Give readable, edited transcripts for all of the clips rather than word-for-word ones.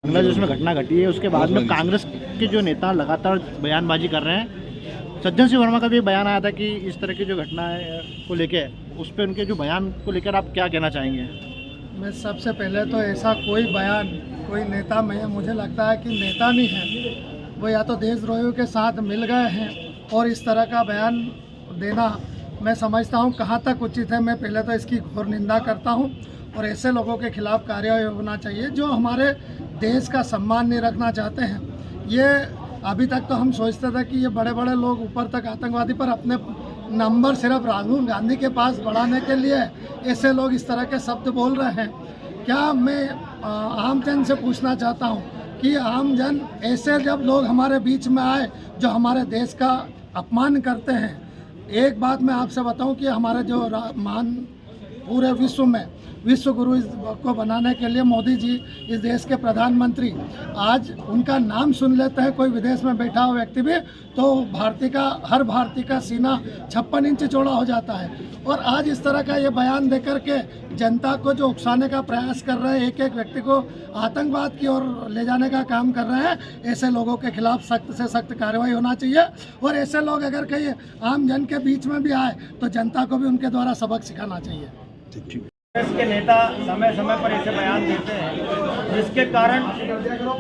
बांग्लादेश में घटना घटी है उसके बाद में कांग्रेस के जो नेता लगातार बयानबाजी कर रहे हैं। सज्जन सिंह वर्मा का भी बयान आया था कि इस तरह की जो घटना है को लेके उस पर उनके जो बयान को लेकर आप क्या कहना चाहेंगे? मैं सबसे पहले तो ऐसा कोई बयान कोई नेता में मुझे लगता है कि नेता नहीं है, वो या तो देशद्रोहियों के साथ मिल गए हैं और इस तरह का बयान देना मैं समझता हूँ कहाँ तक उचित है। मैं पहले तो इसकी घोर निंदा करता हूँ और ऐसे लोगों के खिलाफ कार्रवाई होना चाहिए जो हमारे देश का सम्मान नहीं रखना चाहते हैं। ये अभी तक तो हम सोचते थे कि ये बड़े बड़े लोग ऊपर तक आतंकवादी पर अपने नंबर सिर्फ राहुल गांधी के पास बढ़ाने के लिए ऐसे लोग इस तरह के शब्द बोल रहे हैं। क्या मैं आम जन से पूछना चाहता हूँ कि आम जन ऐसे जब लोग हमारे बीच में आए जो हमारे देश का अपमान करते हैं। एक बात मैं आपसे बताऊं कि हमारे जो महान पूरे विश्व में विश्व गुरु को बनाने के लिए मोदी जी इस देश के प्रधानमंत्री, आज उनका नाम सुन लेते हैं कोई विदेश में बैठा हुआ व्यक्ति भी तो हर भारतीय का सीना 56 इंच चौड़ा हो जाता है। और आज इस तरह का ये बयान देकर के जनता को जो उकसाने का प्रयास कर रहे हैं, एक एक व्यक्ति को आतंकवाद की ओर ले जाने का काम कर रहे हैं, ऐसे लोगों के खिलाफ सख्त से सख्त कार्रवाई होना चाहिए। और ऐसे लोग अगर कहीं आम जन के बीच में भी आए तो जनता को भी उनके द्वारा सबक सिखाना चाहिए। कांग्रेस के नेता समय समय पर ऐसे बयान देते हैं जिसके कारण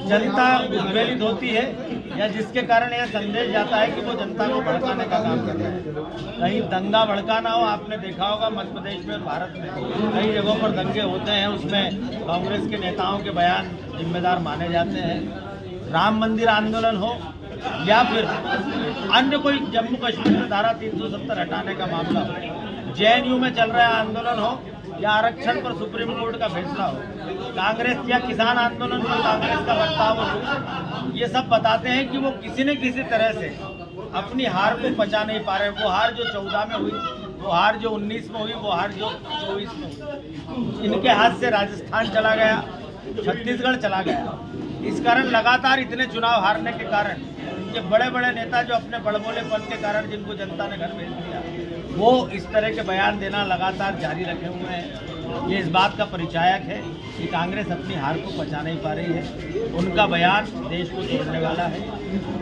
जनता उद्वेलित होती है या जिसके कारण यह संदेश जाता है कि वो जनता को भड़काने का काम कर रहे हैं। कहीं दंगा भड़काना हो, आपने देखा होगा मध्य प्रदेश में भारत में कई जगहों पर दंगे होते हैं, उसमें कांग्रेस के नेताओं के बयान जिम्मेदार माने जाते हैं। राम मंदिर आंदोलन हो या फिर अन्य कोई जम्मू कश्मीर में धारा 370 हटाने का मामला हो, जेएनयू में चल रहा आंदोलन हो या आरक्षण पर सुप्रीम कोर्ट का फैसला हो, कांग्रेस या किसान आंदोलन पर कांग्रेस का बर्ताव हो, ये सब बताते हैं कि वो किसी न किसी तरह से अपनी हार को पचा नहीं पा रहे। वो हार जो 14 में हुई, वो हार जो 19 में हुई, वो हार जो 24 में हुई, इनके हाथ से राजस्थान चला गया, छत्तीसगढ़ चला गया। इस कारण लगातार इतने चुनाव हारने के कारण ये बड़े बड़े नेता जो अपने बड़बोलेपन के कारण जिनको जनता ने घर भेज दिया, वो इस तरह के बयान देना लगातार जारी रखे हुए हैं। ये इस बात का परिचायक है कि कांग्रेस अपनी हार को पचा नहीं पा रही है। उनका बयान देश को जोड़ने वाला है।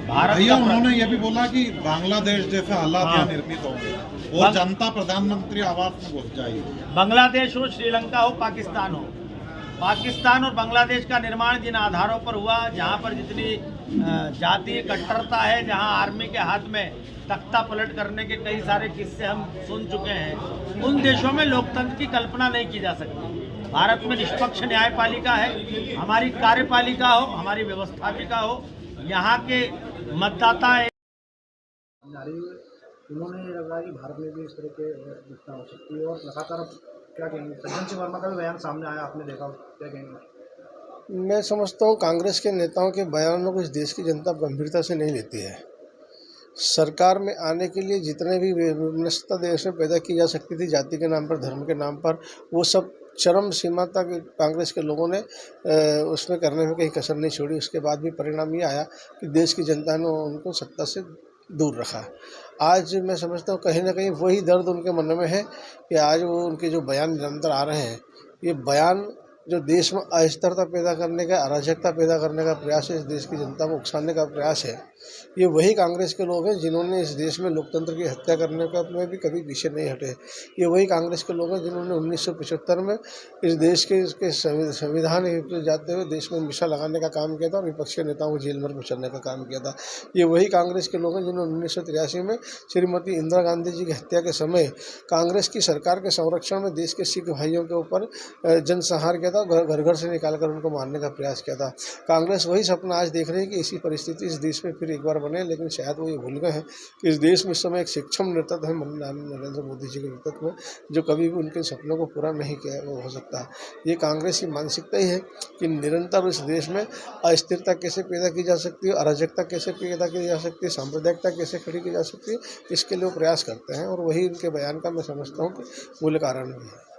भारत भैया उन्होंने ये भी बोला कि बांग्लादेश जैसे हालात यहाँ निर्मित होंगे और जनता प्रधानमंत्री आवास में घुस जाएगी। बांग्लादेश हो, श्रीलंका हो, पाकिस्तान हो, पाकिस्तान और बांग्लादेश का निर्माण जिन आधारों पर हुआ, जहां पर जितनी जातीय कट्टरता है, जहां आर्मी के हाथ में तख्ता पलट करने के कई सारे किस्से हम सुन चुके हैं, उन देशों में लोकतंत्र की कल्पना नहीं की जा सकती। भारत में निष्पक्ष न्यायपालिका है, हमारी कार्यपालिका हो, हमारी व्यवस्थापिका हो, यहाँ के मतदाता उन्होंने लग रहा है कि भारत में भी इस तरह के घटना हो सकती है और लगातार क्या कहेंगे? सज्जन सिंह वर्मा का भी बयान सामने आया, आपने देखा, क्या कहेंगे? मैं समझता हूँ कांग्रेस के नेताओं के बयानों को इस देश की जनता गंभीरता से नहीं लेती है। सरकार में आने के लिए जितने भी विमनस्यता देश में पैदा की जा सकती थी जाति के नाम पर, धर्म के नाम पर, वो सब चरम सीमा तक कांग्रेस के लोगों ने उसमें करने में कहीं कसर नहीं छोड़ी। उसके बाद भी परिणाम ये आया कि देश की जनता ने उनको सत्ता से दूर रखा। आज मैं समझता हूँ कहीं ना कहीं वही दर्द उनके मन में है कि आज वो उनके जो बयान निरंतर आ रहे हैं, ये बयान जो देश में अस्थिरता पैदा करने का, अराजकता पैदा करने का प्रयास है, इस देश की जनता को उकसाने का प्रयास है। ये वही कांग्रेस के लोग हैं जिन्होंने इस देश में लोकतंत्र की हत्या करने का में भी कभी पीछे नहीं हटे। ये वही कांग्रेस के लोग हैं जिन्होंने 1975 में इस देश के संविधान जाते हुए देश में मिशा लगाने का काम किया था और विपक्षी नेताओं को जेल में कुचलने का काम किया था। ये वही कांग्रेस के लोग हैं जिन्होंने 1983 में श्रीमती इंदिरा गांधी जी की हत्या के समय कांग्रेस की सरकार के संरक्षण में देश के सिख भाइयों के ऊपर जनसंहार किया था, घर घर से निकालकर उनको मारने का प्रयास किया था। कांग्रेस वही सपना आज देख रही है कि ऐसी परिस्थिति इस देश में फिर एक बार बने, लेकिन शायद वो ये भूल गए हैं कि इस देश में इस समय एक सक्षम नेतृत्व है नरेंद्र मोदी जी के नेतृत्व में, जो कभी भी उनके सपनों को पूरा नहीं किया वो हो सकता है। ये कांग्रेस की मानसिकता ही है कि निरंतर इस देश में अस्थिरता कैसे पैदा की जा सकती है, अराजकता कैसे पैदा की जा सकती है, सांप्रदायिकता कैसे खड़ी की जा सकती है, इसके लिए वो प्रयास करते हैं और वही उनके बयान का मैं समझता हूँ कि मूल कारण भी है।